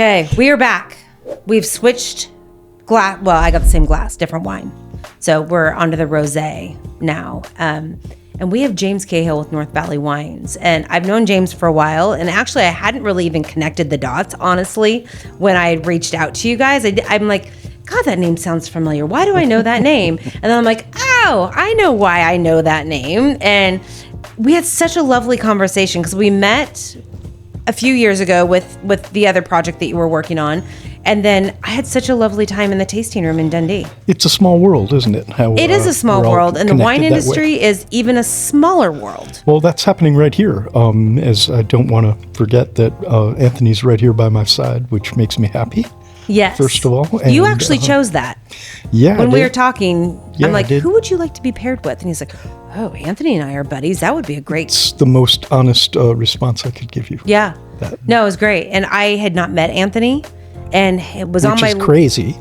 Okay, we are back. We've switched glass. Well, I got the same glass, different wine. So we're onto the rosé now. And we have James Cahill with North Valley Wines. And I've known James for a while. And actually, I hadn't really even connected the dots, honestly, when I had reached out to you guys. I'm like, God, that name sounds familiar. Why do I know that name? And then I'm like, oh, I know why I know that name. And we had such a lovely conversation because we met a few years ago with the other project that you were working on. And then I had such a lovely time in the tasting room in Dundee. It's a small world, isn't it? It is a small world, and the wine industry is even a smaller world. Well, that's happening right here. As I don't want to forget that Anthony's right here by my side, which makes me happy. Yes. First of all. And, you actually chose that. Yeah. When we were talking, yeah, I'm like, who would you like to be paired with? And he's like, oh, Anthony and I are buddies. That would be a great... It's the most honest response I could give you. Yeah. No, it was great. And I had not met Anthony. And it was on my... Which is crazy.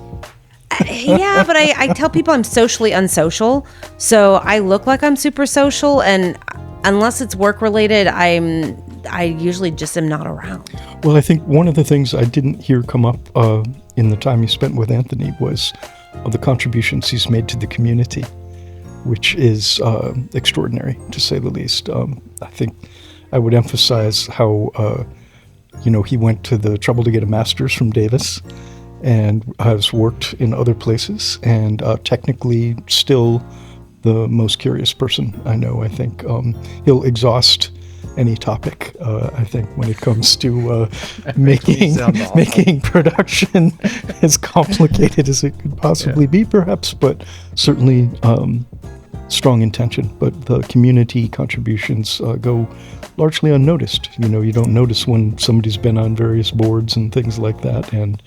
Yeah, but I tell people I'm socially unsocial. So I look like I'm super social. And unless it's work related, I usually just am not around. Well, I think one of the things I didn't hear come up in the time you spent with Anthony was the contributions he's made to the community, which is extraordinary, to say the least. I think I would emphasize how... he went to the trouble to get a master's from Davis and has worked in other places and technically still the most curious person I know. I think he'll any topic, I think, when it comes to making production as complicated as it could possibly be, perhaps, but certainly strong intention. But the community contributions go largely unnoticed. You know, you don't notice when somebody's been on various boards and things like that, and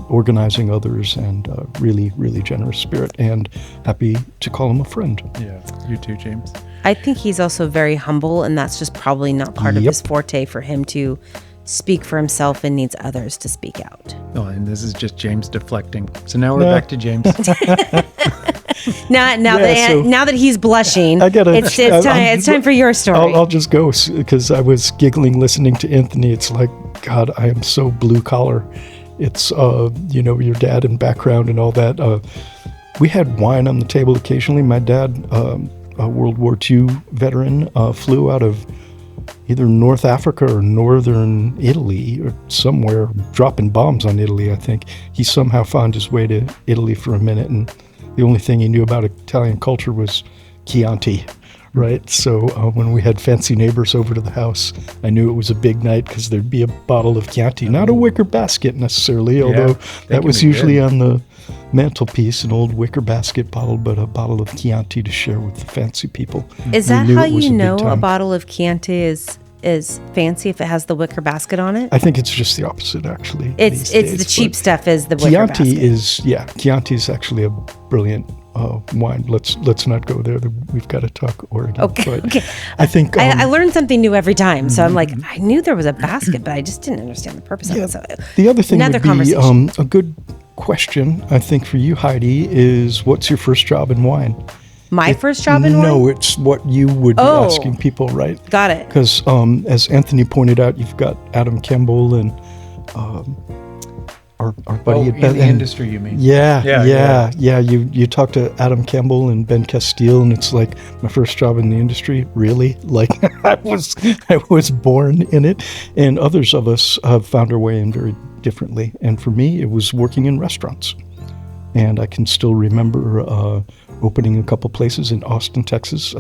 organizing others, and really, really generous spirit, and happy to call him a friend. Yeah, you too, James. I think he's also very humble, and that's just probably not part of his forte for him to speak for himself and needs others to speak out. Oh, and this is just James deflecting. So now we're back to James. Now that he's blushing, it's time for your story. I'll just go because I was giggling listening to Anthony. It's like, God, I am so blue collar. It's your dad and background and all that. We had wine on the table occasionally. My dad, a World War II veteran, flew out of either North Africa or northern Italy or somewhere, dropping bombs on Italy, I think. He somehow found his way to Italy for a minute, and the only thing he knew about Italian culture was Chianti, right? So when we had fancy neighbors over to the house, I knew it was a big night because there'd be a bottle of Chianti, not a wicker basket necessarily, although that was usually on the mantelpiece, an old wicker basket bottle, but a bottle of Chianti to share with the fancy people. Is that how you know a bottle of Chianti is fancy if it has the wicker basket on it? I think it's just the opposite, actually. It's the cheap stuff is the wicker basket. Chianti is actually a brilliant wine. Let's not go there. We've got to talk Oregon. Okay. I think I learned something new every time. So I'm like, I knew there was a basket, but I just didn't understand the purpose of it. So the other thing would be a good question, I think, for you, Heidi, is what's your first job in wine? My first job in wine? No, it's what you would be asking people, right? Got it. Because as Anthony pointed out, you've got Adam Campbell and our buddy in the industry, you mean? Yeah. You talk to Adam Campbell and Ben Castile, and it's like, my first job in the industry, really? Like I was born in it, and others of us have found our way in very differently. And for me, it was working in restaurants, and I can still remember opening a couple places in Austin, Texas.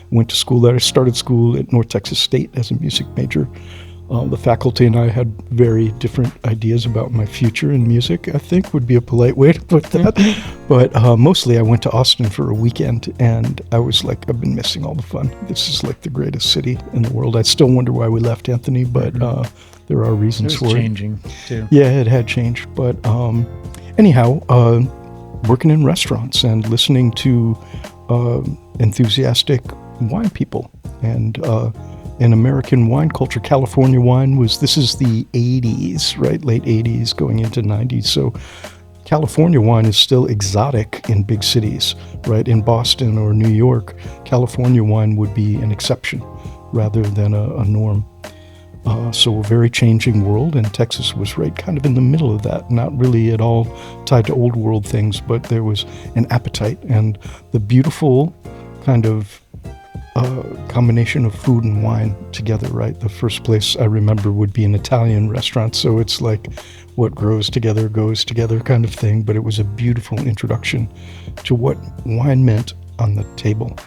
Went to school there. I started school at North Texas State as a music major. The faculty and I had very different ideas about my future in music, I think would be a polite way to put that. But mostly I went to Austin for a weekend, and I was like, I've been missing all the fun. This is like the greatest city in the world. I still wonder why we left, Anthony, but there are reasons for it. It was changing, too. Yeah, it had changed. But anyhow, working in restaurants and listening to enthusiastic wine people and in American wine culture. California wine this is the 80s, right? Late 80s going into 90s. So California wine is still exotic in big cities, right? In Boston or New York, California wine would be an exception rather than a norm. So a very changing world, and Texas was right kind of in the middle of that, not really at all tied to old world things, but there was an appetite and the beautiful kind of combination of food and wine together, right? The first place I remember would be an Italian restaurant, so it's like what grows together goes together kind of thing, but it was a beautiful introduction to what wine meant on the table.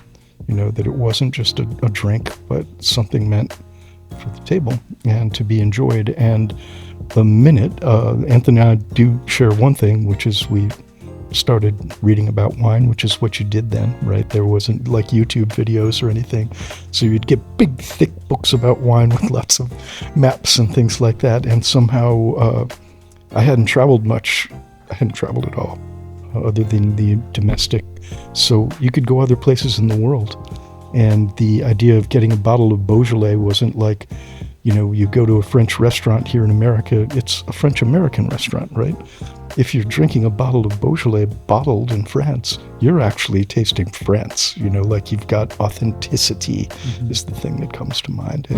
You know, that it wasn't just a drink, but something meant for the table and to be enjoyed. And the minute Anthony and I do share one thing, which is we started reading about wine, which is what you did then, right? There wasn't like YouTube videos or anything, so you'd get big thick books about wine with lots of maps and things like that. And somehow I hadn't traveled much. I hadn't traveled at all other than the domestic, so you could go other places in the world. And the idea of getting a bottle of Beaujolais wasn't like, you know, you go to a French restaurant here in America, it's a French-American restaurant, right? If you're drinking a bottle of Beaujolais bottled in France, you're actually tasting France, you know, like you've got authenticity is the thing that comes to mind.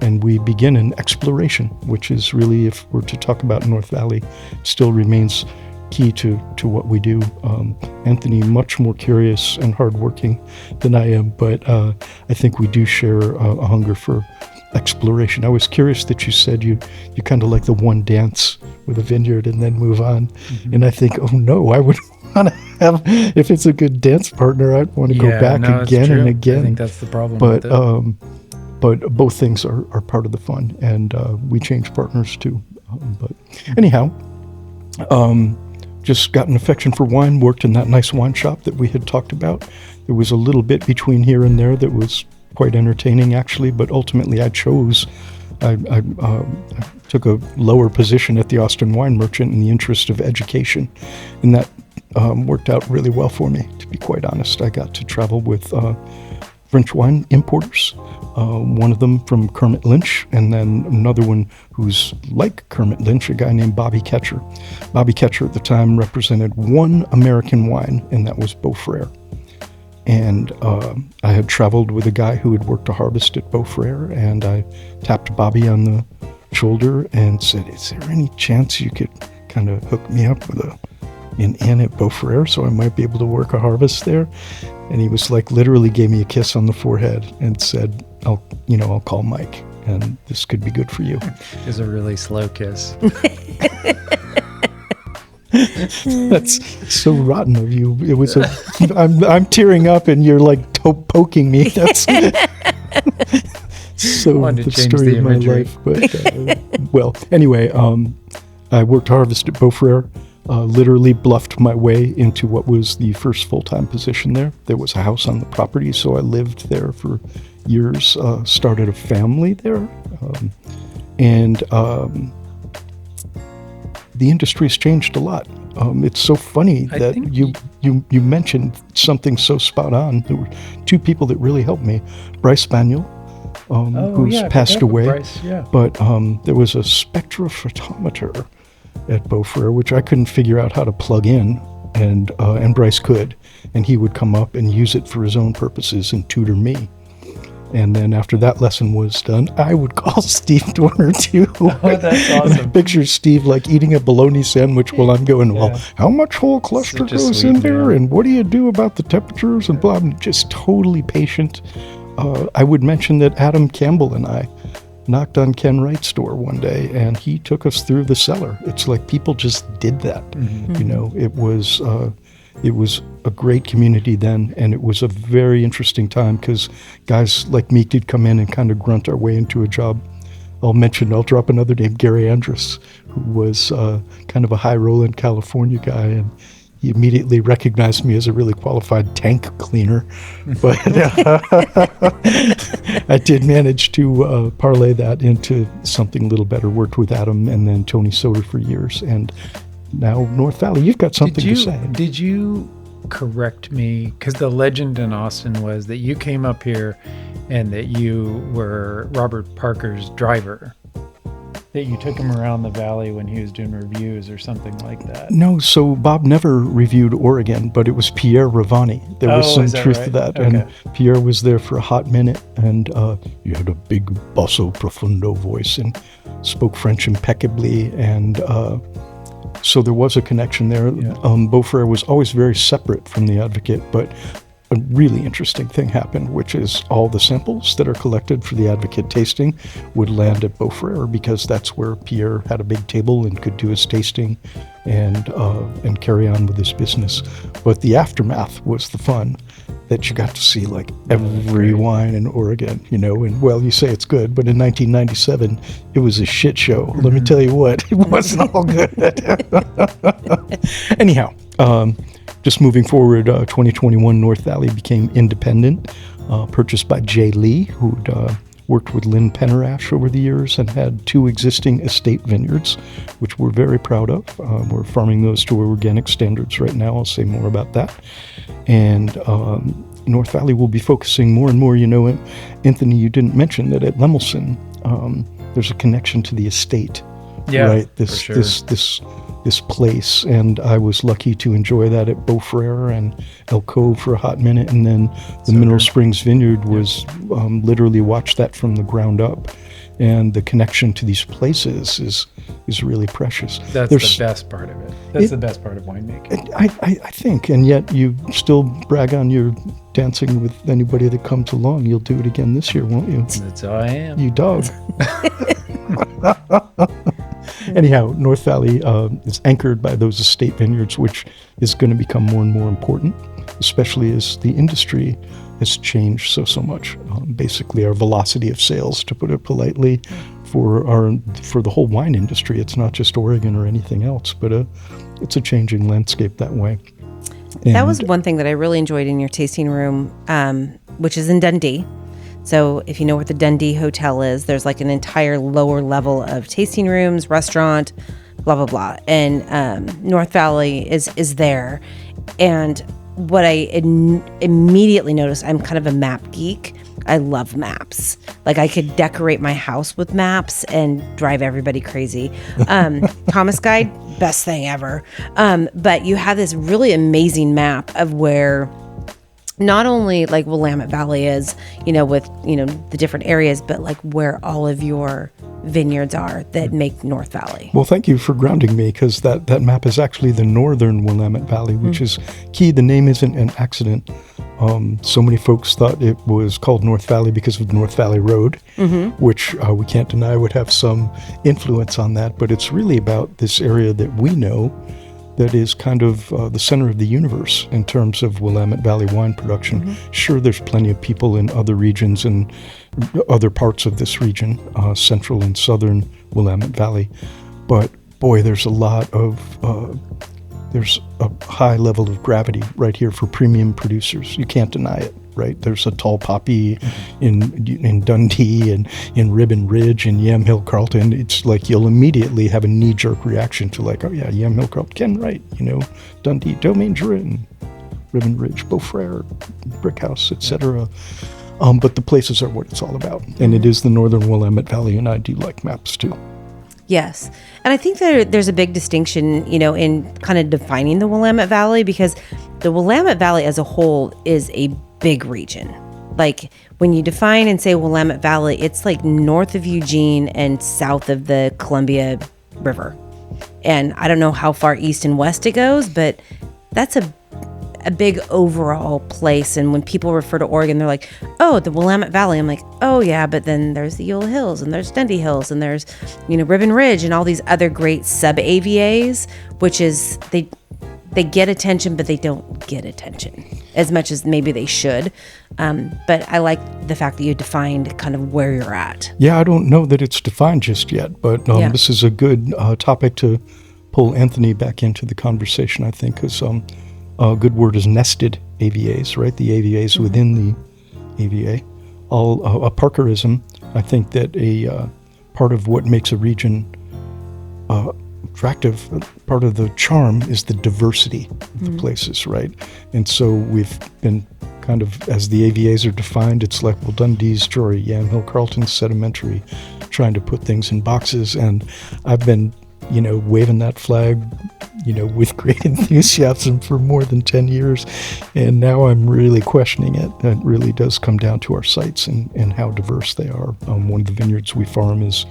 And we begin an exploration, which is really, if we're to talk about North Valley, still remains key to what we do. Anthony, much more curious and hardworking than I am, but I think we do share a hunger for exploration. I was curious that you said you kind of like the one dance with a vineyard and then move on. And I think, oh no, I would want to have, if it's a good dance partner, I'd want to go back again and again. I think that's the problem but with it. But both things are part of the fun, and we change partners too. But anyhow, just got an affection for wine, worked in that nice wine shop that we had talked about. There was a little bit between here and there that was quite entertaining, actually, but ultimately I chose, I took a lower position at the Austin Wine Merchant in the interest of education, and that worked out really well for me, to be quite honest. I got to travel with French wine importers, one of them from Kermit Lynch, and then another one who's like Kermit Lynch, a guy named Bobby Ketcher. Bobby Ketcher at the time represented one American wine, and that was Beaufrère. And I had traveled with a guy who had worked a harvest at Beaufrère, and I tapped Bobby on the shoulder and said, is there any chance you could kind of hook me up with an inn at Beaufrère so I might be able to work a harvest there? And he was like, literally gave me a kiss on the forehead and said, I'll call Mike, and this could be good for you. It was a really slow kiss. That's so rotten of you. It was I'm tearing up and you're like poking me. That's so the story of my life. But well, anyway, I worked harvest at Beaufrère. Literally bluffed my way into what was the first full-time position there. There was a house on the property, so I lived there for years, started a family there, and the industry has changed a lot. It's so funny that you mentioned something so spot on. There were two people that really helped me. Bryce Spaniel, who's passed away, Bryce, but there was a spectrophotometer at Beaufrère, which I couldn't figure out how to plug in, and Bryce could, and he would come up and use it for his own purposes and tutor me. And then after that lesson was done, I would call Steve Dorner too. Oh, that's awesome. And I picture Steve like eating a bologna sandwich while I'm going, well, how much whole cluster goes in there? And what do you do about the temperatures and blah, blah, just totally patient. I would mention that Adam Campbell and I knocked on Ken Wright's door one day, and he took us through the cellar. It's like people just did that. You know, it was a great community then, and it was a very interesting time because guys like me did come in and kind of grunt our way into a job. I'll drop another name, Gary Andrus, who was kind of a high-rolling California guy, and he immediately recognized me as a really qualified tank cleaner. But I did manage to parlay that into something a little better. Worked with Adam and then Tony Soder for years, and now North Valley. You've got something to say. Did you correct me? Because the legend in Austin was that you came up here and that you were Robert Parker's driver. that you took him around the valley when he was doing reviews or something like that. No, so Bob never reviewed Oregon, but it was Pierre Ravani. There was some truth to that. Okay. And Pierre was there for a hot minute, and he had a big basso profundo voice and spoke French impeccably. And so there was a connection there. Yeah. Beaufrere was always very separate from the Advocate, but a really interesting thing happened, which is all the samples that are collected for the Advocate tasting would land at Beaufrere, because that's where Pierre had a big table and could do his tasting and carry on with his business. But the aftermath was the fun, that you got to see like every wine in Oregon, and well, you say it's good, but in 1997, it was a shit show. Mm-hmm. Let me tell you what, it wasn't all good. Anyhow, just moving forward, 2021, North Valley became independent, purchased by Jay Lee, who'd worked with Lynn Pennerash over the years and had 2 existing estate vineyards, which we're very proud of. We're farming those to organic standards right now. I'll say more about that. And North Valley will be focusing more and more. Anthony, you didn't mention that at Lemelson, there's a connection to the estate. Yeah, right? for sure. This place, and I was lucky to enjoy that at Beaufrere and El Cove for a hot minute, and then the Mineral Springs Vineyard was literally watched that from the ground up, and the connection to these places is really precious. That's the best part of it. That's the best part of winemaking. I think, and yet you still brag on your dancing with anybody that comes along. You'll do it again this year, won't you? That's how I am. You dog. Anyhow, North Valley is anchored by those estate vineyards, which is going to become more and more important, especially as the industry has changed so much. Basically, our velocity of sales, to put it politely, for the whole wine industry. It's not just Oregon or anything else, but it's a changing landscape that way. And that was one thing that I really enjoyed in your tasting room, which is in Dundee. So if you know where the Dundee Hotel is, there's like an entire lower level of tasting rooms, restaurant, blah, blah, blah. And North Valley is there. And what I immediately noticed, I'm kind of a map geek. I love maps. Like I could decorate my house with maps and drive everybody crazy. Thomas Guide, best thing ever. But you have this really amazing map of where not only like Willamette Valley is, with, the different areas, but like where all of your vineyards are that make North Valley. Well, thank you for grounding me, because that map is actually the northern Willamette Valley, which is key. The name isn't an accident. So many folks thought it was called North Valley because of North Valley Road, which we can't deny would have some influence on that. But it's really about this area that we know that is kind of the center of the universe in terms of Willamette Valley wine production. Sure, there's plenty of people in other regions and other parts of this region, central and southern Willamette Valley. But boy, there's there's a high level of gravity right here for premium producers. You can't deny it, right? There's a tall poppy in Dundee and in Ribbon Ridge and Yamhill, Carlton. It's like you'll immediately have a knee-jerk reaction to like, oh yeah, Yamhill, Carlton, Ken Wright, Dundee, Domaine Drouin, Ribbon Ridge, Beaufrere, Brickhouse, etc. But the places are what it's all about. And it is the northern Willamette Valley, and I do like maps too. Yes. And I think there's a big distinction, in kind of defining the Willamette Valley, because the Willamette Valley as a whole is a big region. Like when you define and say Willamette Valley, it's like north of Eugene and south of the Columbia River. And I don't know how far east and west it goes, but that's a big overall place. And when people refer to Oregon, they're like, oh, the Willamette Valley. I'm like, oh yeah, but then there's the Eula Hills and there's Dundee Hills and there's, Ribbon Ridge and all these other great sub-AVAs, which is they get attention, but they don't get attention as much as maybe they should. But I like the fact that you defined kind of where you're at. Yeah, I don't know that it's defined just yet, but this is a good topic to pull Anthony back into the conversation, I think, because a good word is nested AVAs, right? The AVAs within the AVA. A Parkerism, I think that a part of what makes a region attractive, part of the charm is the diversity of the places, right? And so we've been kind of, as the AVAs are defined, it's like, well, Dundee's Jory, Yamhill, Carlton's sedimentary, trying to put things in boxes. And I've been, waving that flag, with great enthusiasm for more than 10 years. And now I'm really questioning it. It really does come down to our sites and how diverse they are. One of the vineyards we farm is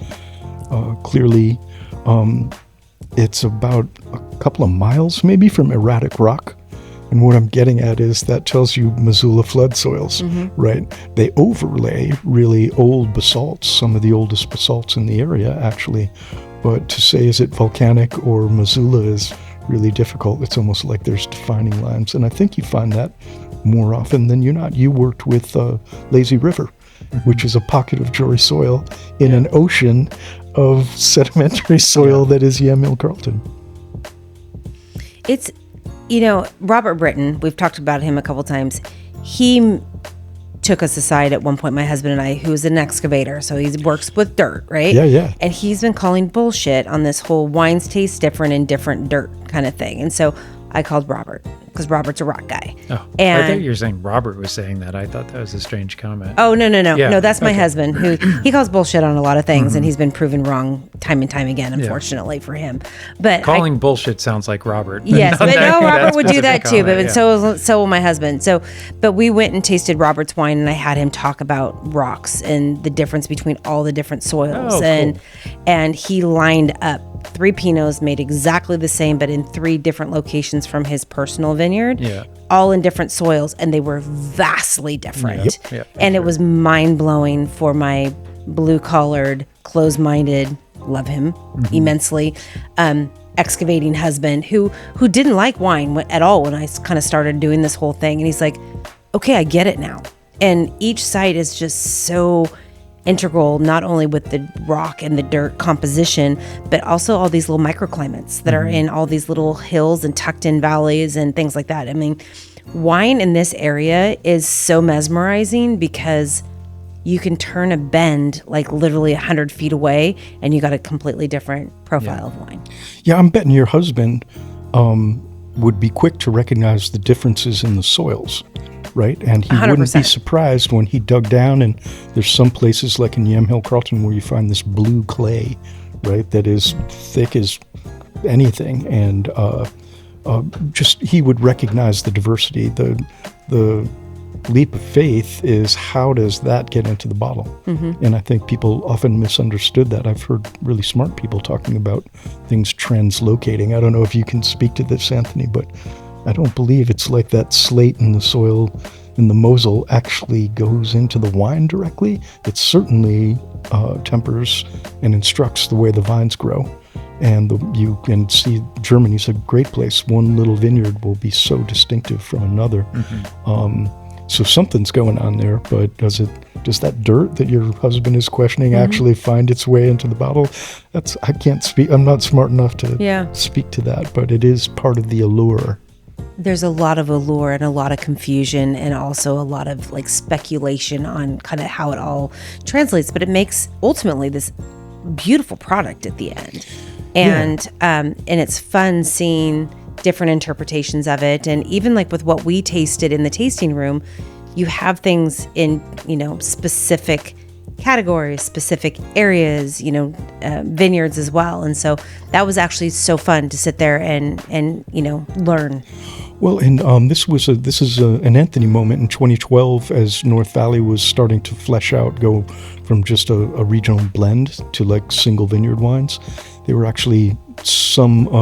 clearly, it's about a couple of miles maybe from erratic rock. And what I'm getting at is that tells you Missoula flood soils, right? They overlay really old basalts, some of the oldest basalts in the area, actually. But to say, is it volcanic or Missoula is really difficult. It's almost like there's defining lines. And I think you find that more often than you're not. You worked with Lazy River, which is a pocket of Jory soil in an ocean of sedimentary soil that is Yamhill Carlton. It's, Robert Britton, we've talked about him a couple times. He took us aside at one point, my husband and I, who's an excavator. So he works with dirt, right? Yeah. And he's been calling bullshit on this whole wines taste different in different dirt kind of thing. And so I called Robert because Robert's a rock guy. Oh, and I thought you were saying Robert was saying that. I thought that was a strange comment. Oh, no. Yeah, No, that's my husband who he calls bullshit on a lot of things and he's been proven wrong time and time again, unfortunately for him. But calling bullshit sounds like Robert. Yes, but no, Robert would do that too. But yeah. so will my husband. But we went and tasted Robert's wine, and I had him talk about rocks and the difference between all the different soils. Oh, and he lined up 3 Pinots made exactly the same, but in 3 different locations from his personal vineyard. Yeah. All in different soils, and they were vastly different. Yep, and it was mind-blowing for my blue-collared, closed-minded, love him immensely, excavating husband who didn't like wine at all when I kind of started doing this whole thing. And he's like, okay, I get it now. And each site is just so integral, not only with the rock and the dirt composition, but also all these little microclimates that are in all these little hills and tucked in valleys and things like that. I mean, wine in this area is so mesmerizing because you can turn a bend like literally 100 feet away and you got a completely different profile of wine. Yeah, I'm betting your husband would be quick to recognize the differences in the soils, right? And he 100%. Wouldn't be surprised when he dug down, and there's some places like in Yamhill Carlton where you find this blue clay, right, that is thick as anything, and just he would recognize the diversity. The leap of faith is, how does that get into the bottle? And I think people often misunderstood that. I've heard really smart people talking about things translocating. I don't know if you can speak to this, Anthony, but I don't believe it's like that slate in the soil in the Mosel actually goes into the wine directly. It certainly tempers and instructs the way the vines grow. And you can see Germany's a great place. One little vineyard will be so distinctive from another. So something's going on there, but does that dirt that your husband is questioning actually find its way into the bottle? I can't speak. I'm not smart enough to speak to that, but it is part of the allure. There's a lot of allure and a lot of confusion and also a lot of like speculation on kind of how it all translates, but it makes ultimately this beautiful product at the end. And it's fun seeing different interpretations of it. And even like with what we tasted in the tasting room, you have things in, specific categories, specific areas, vineyards as well. And so that was actually so fun to sit there and learn. Well, and this is an Anthony moment in 2012 as North Valley was starting to flesh out, go from just a regional blend to like single vineyard wines. They were actually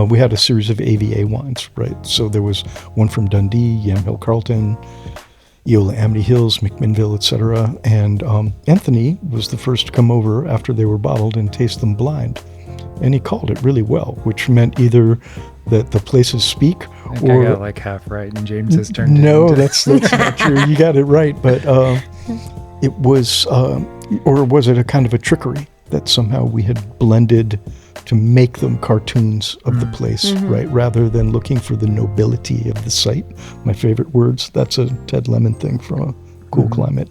we had a series of AVA wines, right? So there was one from Dundee, Yamhill Carlton, Eola Amity Hills, McMinnville, etc. And Anthony was the first to come over after they were bottled and taste them blind. And he called it really well, which meant either that the places speak or... I got like half right and James has turned it No, into... that's not true. You got it right. But it was... or was it a kind of a trickery that somehow we had blended to make them cartoons of the place, right? Rather than looking for the nobility of the site. My favorite words, that's a Ted Lemon thing from a Cool Climate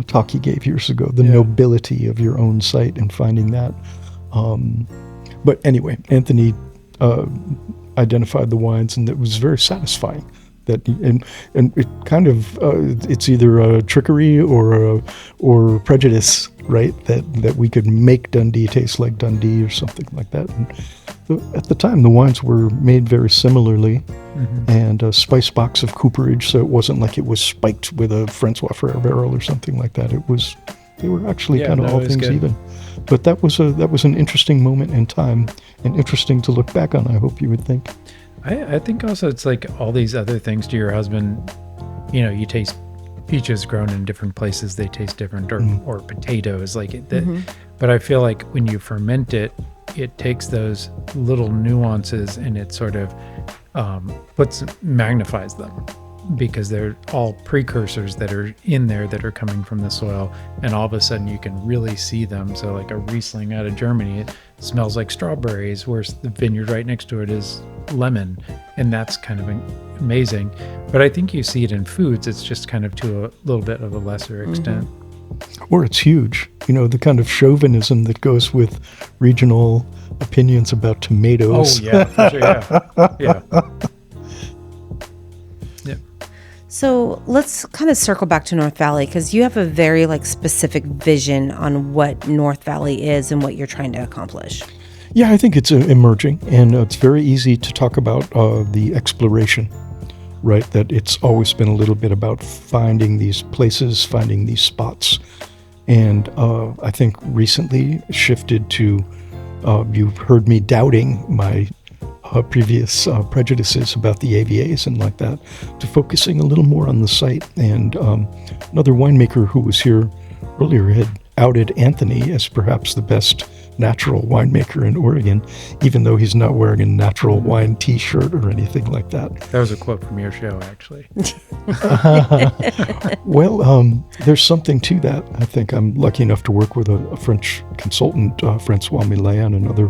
talk he gave years ago. The nobility of your own site and finding that. But anyway, Anthony identified the wines, and it was very satisfying That and it kind of it's either trickery or prejudice, right? That we could make Dundee taste like Dundee or something like that. And at the time, the wines were made very similarly, and a spice box of cooperage, so it wasn't like it was spiked with a Francois Frere barrel or something like that. They were actually kind of all things good. Even. But that was an interesting moment in time, and interesting to look back on. I hope you would think. I think also it's like all these other things to your husband. You know, you taste peaches grown in different places; they taste different, or potatoes like it. But I feel like when you ferment it, it takes those little nuances and it sort of magnifies them, because they're all precursors that are in there that are coming from the soil, and all of a sudden you can really see them. So like a Riesling out of Germany, it smells like strawberries, whereas the vineyard right next to it is lemon, and that's kind of amazing. But I think you see it in foods, it's just kind of to a little bit of a lesser extent. Or it's huge, the kind of chauvinism that goes with regional opinions about tomatoes. Oh yeah, for sure, yeah. So let's kind of circle back to North Valley, because you have a very specific vision on what North Valley is and what you're trying to accomplish. Yeah, I think it's emerging, and it's very easy to talk about the exploration, right? That it's always been a little bit about finding these places, finding these spots. And I think recently shifted to, you've heard me doubting my previous prejudices about the AVAs and like that, to focusing a little more on the site. And another winemaker who was here earlier had outed Anthony as perhaps the best natural winemaker in Oregon, even though he's not wearing a natural wine t-shirt or anything like that. That was a quote from your show, actually. Well, there's something to that. I think I'm lucky enough to work with a French consultant, Francois Millet, on another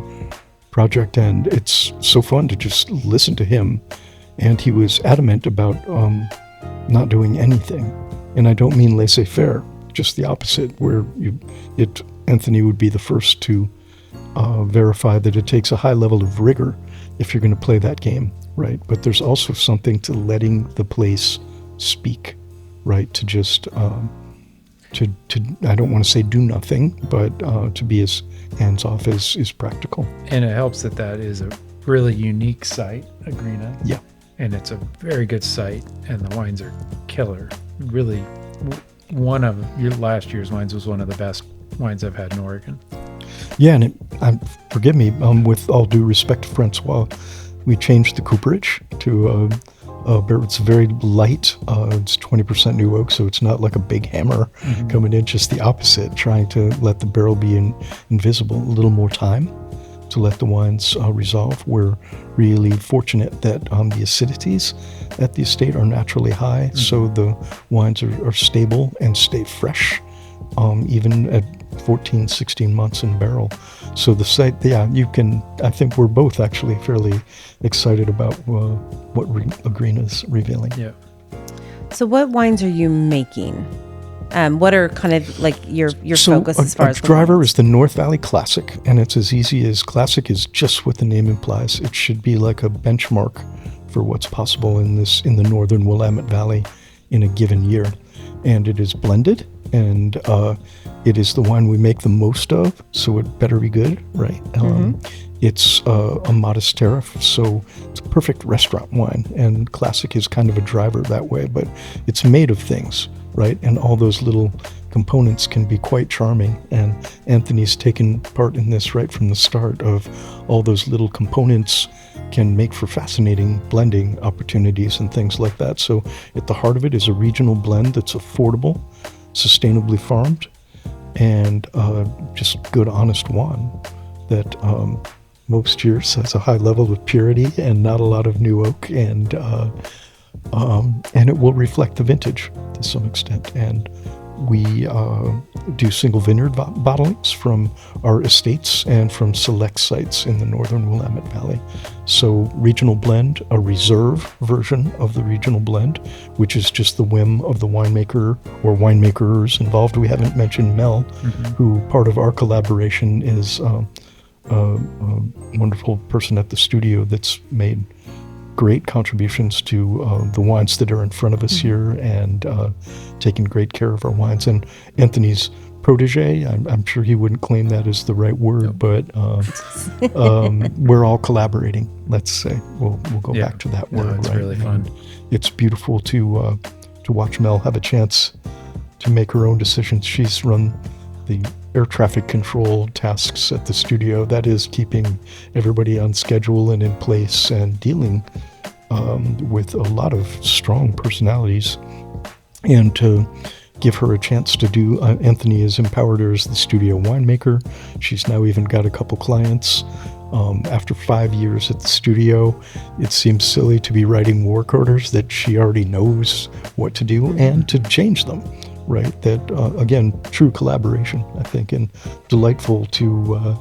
project, and it's so fun to just listen to him. And he was adamant about not doing anything, and I don't mean laissez-faire, just the opposite, where Anthony would be the first to verify that it takes a high level of rigor if you're going to play that game, right? But there's also something to letting the place speak, right? To just to I don't want to say do nothing, but to be as hands-off as practical. And it helps that is a really unique site, Agrina. Yeah. And it's a very good site, and the wines are killer. Really, one of your last year's wines was one of the best wines I've had in Oregon. Yeah, and forgive me, with all due respect to Francois, we changed the cooperage to it's very light. It's 20% new oak, so it's not like a big hammer coming in, just the opposite, trying to let the barrel be invisible, a little more time to let the wines resolve. We're really fortunate that the acidities at the estate are naturally high, so the wines are stable and stay fresh, even at 14, 16 months in barrel. So the site, I think we're both actually fairly excited about what Agrina's revealing. Yeah. So what wines are you making? What are kind of your focus as far as the driver is the North Valley Classic, and it's as easy as classic is just what the name implies. It should be like a benchmark for what's possible in the northern Willamette Valley in a given year. And it is blended, and it is the wine we make the most of, so it better be good, right? It's a modest tariff, so it's a perfect restaurant wine, and classic is kind of a driver that way, but it's made of things, right? And all those little components can be quite charming, and Anthony's taken part in this right from the start. Of all those little components can make for fascinating blending opportunities and things like that. So at the heart of it is a regional blend that's affordable, sustainably farmed, and just good, honest wine that most years has a high level of purity and not a lot of new oak, and it will reflect the vintage to some extent. And we do single vineyard bottlings from our estates and from select sites in the northern Willamette Valley. So regional blend, a reserve version of the regional blend, which is just the whim of the winemaker or winemakers involved. We haven't mentioned Mel, who part of our collaboration is a wonderful person at the studio that's made great contributions to the wines that are in front of us here, and taking great care of our wines. And Anthony's protege, I'm sure he wouldn't claim that as the right word, but we're all collaborating, let's say. We'll go back to that word. It's really fun. It's beautiful to watch Mel have a chance to make her own decisions. She's run the air traffic control tasks at the studio. That is keeping everybody on schedule and in place, and dealing with a lot of strong personalities. And to give her a chance to do, Anthony has empowered her as the studio winemaker. She's now even got a couple clients. After 5 years at the studio, it seems silly to be writing work orders that she already knows what to do and to change them, right? That, again, true collaboration, I think, and delightful to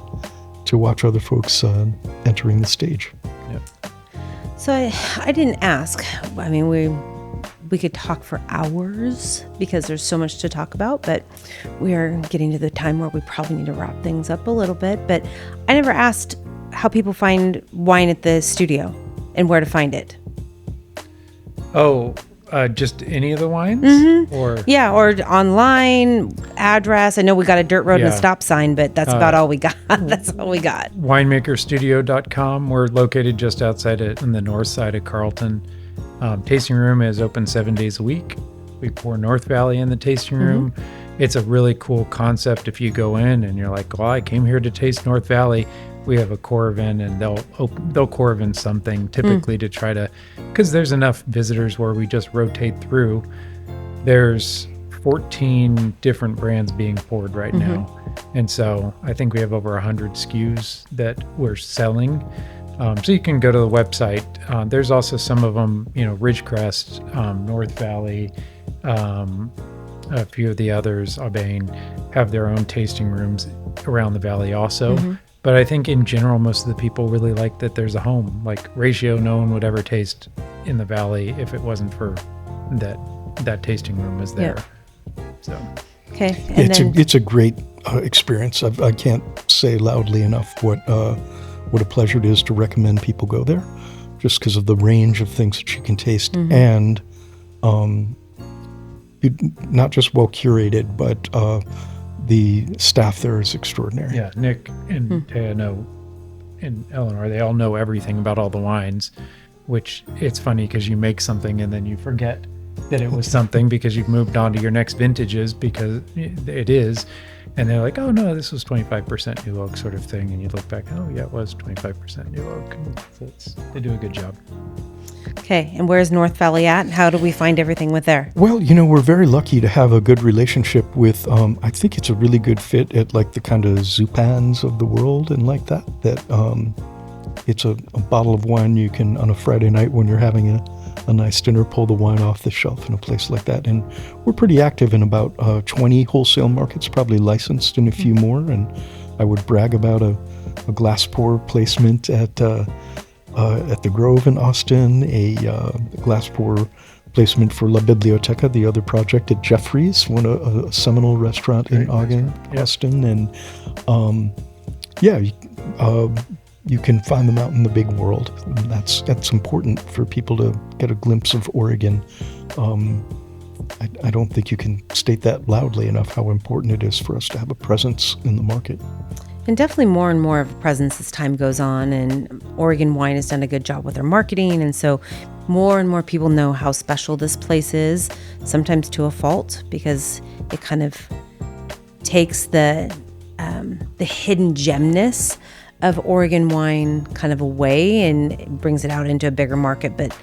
watch other folks entering the stage. Yep. So I didn't ask. I mean, we could talk for hours because there's so much to talk about, but we are getting to the time where we probably need to wrap things up a little bit. But I never asked how people find wine at the studio and where to find it. Oh, just any of the wines? Or or online address. I know we got a dirt road and a stop sign, but that's about all we got. That's all we got. winemakerstudio.com. We're located just outside in the north side of Carlton. Tasting room is open 7 days a week. We pour North Valley in the tasting room. It's a really cool concept. If you go in and you're like, well, I came here to taste North Valley, we have a Coravin, and they'll Coravin something typically to try to, because there's enough visitors where we just rotate through. There's 14 different brands being poured right now. And so I think we have over 100 SKUs that we're selling. So you can go to the website. There's also some of them, Ridgecrest, North Valley, a few of the others, Aubain, have their own tasting rooms around the valley also. But I think in general, most of the people really like that there's a home. Like Ratio, no one would ever taste in the valley if it wasn't for that tasting room is there. So Okay. It's a great experience. I can't say loudly enough what a pleasure it is to recommend people go there, just because of the range of things that you can taste, and not just well curated, but the staff there is extraordinary. Yeah, Nick and Taya and Eleanor, they all know everything about all the wines, which it's funny because you make something and then you forget that it was something because you've moved on to your next vintages, because it is. And they're like, oh, no, this was 25% new oak sort of thing. And you look back, oh, yeah, it was 25% new oak. So they do a good job. Okay. And where's North Valley at? How do we find everything with there? Well, we're very lucky to have a good relationship with, I think it's a really good fit at like the kind of Zupans of the world and like that it's a bottle of wine you can, on a Friday night when you're having a nice dinner, pull the wine off the shelf in a place like that. And we're pretty active in about 20 wholesale markets, probably licensed in a few more. And I would brag about a glass pour placement at the Grove in Austin, a glass pour placement for La Biblioteca, the other project at Jeffrey's, a seminal restaurant in Austin. And you can find them out in the big world. And that's important for people to get a glimpse of Oregon. I don't think you can state that loudly enough, how important it is for us to have a presence in the market. And definitely more and more of a presence as time goes on, and Oregon Wine has done a good job with their marketing, and so more and more people know how special this place is, sometimes to a fault, because it kind of takes the hidden gemness of Oregon wine kind of away and brings it out into a bigger market, but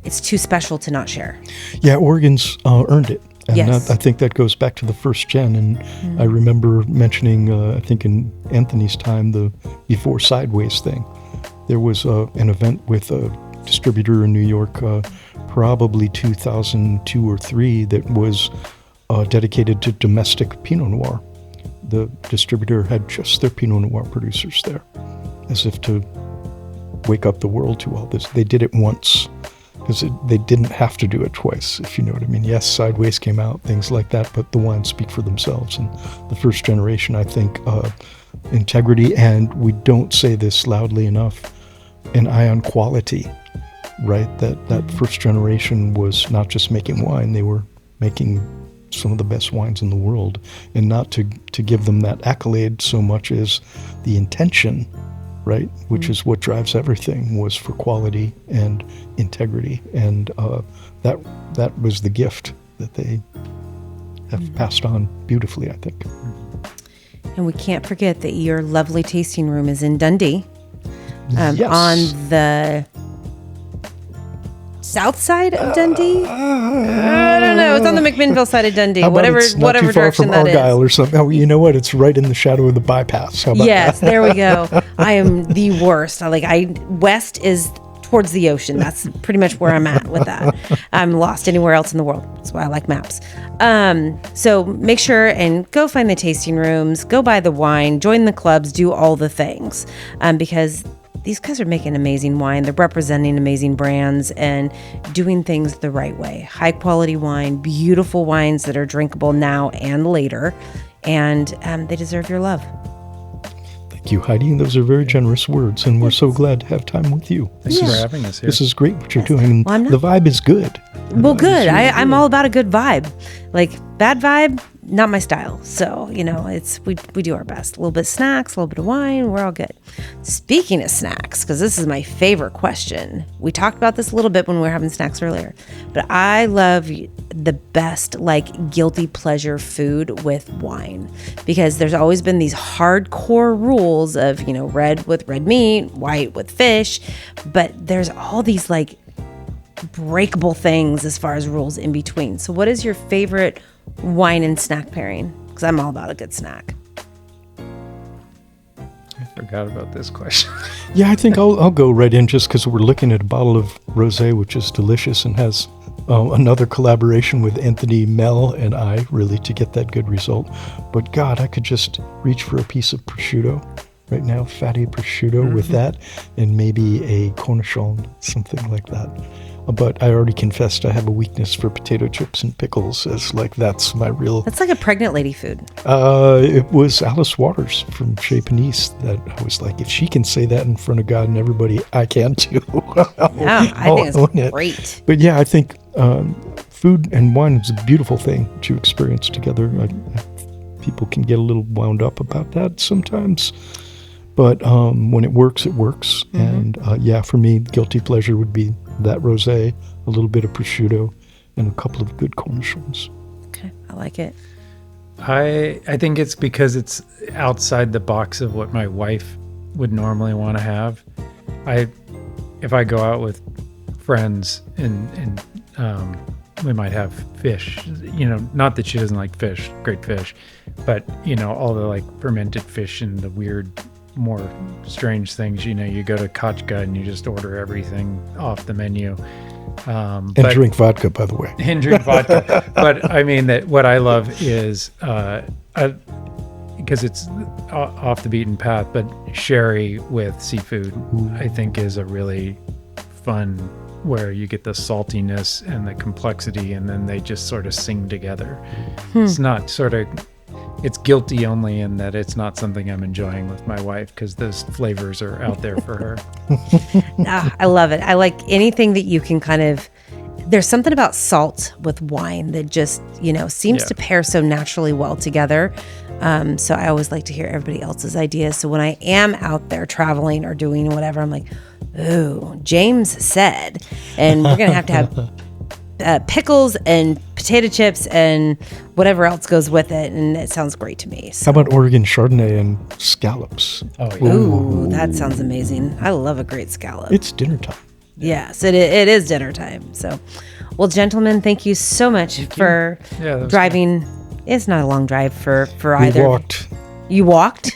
it's too special to not share. Yeah, Oregon's earned it. And yes. I think that goes back to the first gen. And I remember mentioning, I think in Anthony's time, the before Sideways thing. There was an event with a distributor in New York, probably 2002 or 3, that was dedicated to domestic Pinot Noir. The distributor had just their Pinot Noir producers there, as if to wake up the world to all this. They did it once, because they didn't have to do it twice, if you know what I mean. Yes, Sideways came out, things like that, but the wines speak for themselves. And the first generation, I think, integrity, and we don't say this loudly enough, an eye on quality right? That first generation was not just making wine, they were making some of the best wines in the world. And not to give them that accolade so much as the intention, right? Which is what drives everything, was for quality and integrity. And that was the gift that they have passed on beautifully, I think. And we can't forget that your lovely tasting room is in Dundee, Yes. on the south side of Dundee. I don't know. It's on the McMinnville side of Dundee. How about it's not too far direction from that is. Argyle or something? Oh, you know what? It's right in the shadow of the bypass. How about Yes, that? there we go. I am the worst. West is towards the ocean. That's pretty much where I'm at with that. I'm lost anywhere else in the world. That's why I like maps. So make sure and go find the tasting rooms, go buy the wine, join the clubs, do all the things, because these guys are making amazing wine. They're representing amazing brands and doing things the right way. High quality wine, beautiful wines that are drinkable now and later, and they deserve your love. Thank you, Heidi. Those are very generous words, and we're so glad to have time with you. Thanks for having us here. This is great what you're doing. Well, I'm not- The vibe is good. Well, good. I'm all about a good vibe. Like bad vibe, not my style. So, we do our best. A little bit of snacks, a little bit of wine, we're all good. Speaking of snacks, because this is my favorite question. We talked about this a little bit when we were having snacks earlier, but I love the best guilty pleasure food with wine, because there's always been these hardcore rules of, red with red meat, white with fish, but there's all these breakable things as far as rules in between. So what is your favorite wine and snack pairing? Because I'm all about a good snack. I forgot about this question. Yeah, I think I'll go right in just because we're looking at a bottle of rosé, which is delicious and has another collaboration with Anthony, Mel, and I, really, to get that good result. But God, I could just reach for a piece of prosciutto right now, fatty prosciutto with that, and maybe a cornichon, something like that. But I already confessed I have a weakness for potato chips and pickles, as that's my real... That's like a pregnant lady food. It was Alice Waters from Chez Panisse that I was like, if she can say that in front of God and everybody, I can too. Yeah, I think it's great. But yeah, I think food and wine is a beautiful thing to experience together. People can get a little wound up about that sometimes. But when it works, it works. And for me, guilty pleasure would be that rosé, a little bit of prosciutto, and a couple of good cornichons. Okay, I like it. I think it's because it's outside the box of what my wife would normally want to have. If I go out with friends and we might have fish, not that she doesn't like fish, great fish, but all the fermented fish and the weird, more strange things. You go to Kachka and you just order everything off the menu. And drink vodka, by the way. And drink vodka. But I mean, that what I love is, because it's off the beaten path, but sherry with seafood, I think is a really fun, where you get the saltiness and the complexity, and then they just sort of sing together. It's not it's guilty only in that it's not something I'm enjoying with my wife, because those flavors are out there for her. I love it. I like anything that you can there's something about salt with wine that just, seems to pair so naturally well together. So I always like to hear everybody else's ideas. So when I am out there traveling or doing whatever, I'm like, ooh, James said, and we're going to have pickles and potato chips and whatever else goes with it, and it sounds great to me. So. How about Oregon Chardonnay and scallops? Oh, yeah. Ooh, that sounds amazing. I love a great scallop. It's dinner time. Yes, it is dinner time. So, well, gentlemen, thank you so much for driving. It's not a long drive for either. We walked. You walked?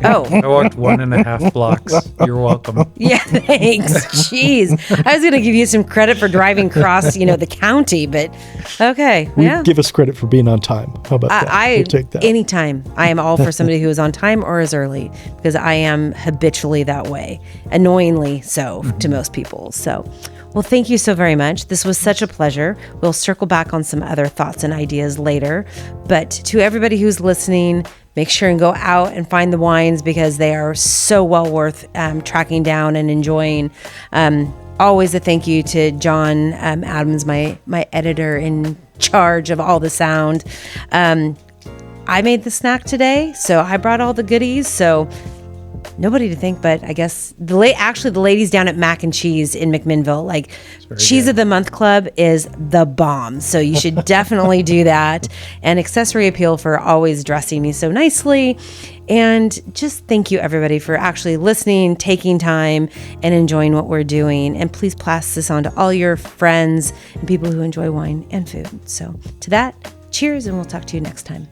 Oh. I walked 1.5 blocks. You're welcome. Yeah, thanks. Jeez. I was going to give you some credit for driving across, the county, but okay. Give us credit for being on time. How about that? We'll take that. Anytime. I am all for somebody who is on time or is early, because I am habitually that way. Annoyingly so to most people. So, well, thank you so very much. This was such a pleasure. We'll circle back on some other thoughts and ideas later. But to everybody who's listening, make sure and go out and find the wines because they are so well worth tracking down and enjoying. Always a thank you to John Adams, my editor in charge of all the sound. I made the snack today, so I brought all the goodies. So nobody to thank, but I guess the ladies down at Mac and Cheese in McMinnville, like Cheese good. of the Month Club is the bomb. So you should definitely do that. And Accessory Appeal for always dressing me so nicely. And just thank you everybody for actually listening, taking time, and enjoying what we're doing. And please pass this on to all your friends and people who enjoy wine and food. So to that, cheers, and we'll talk to you next time.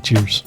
Cheers.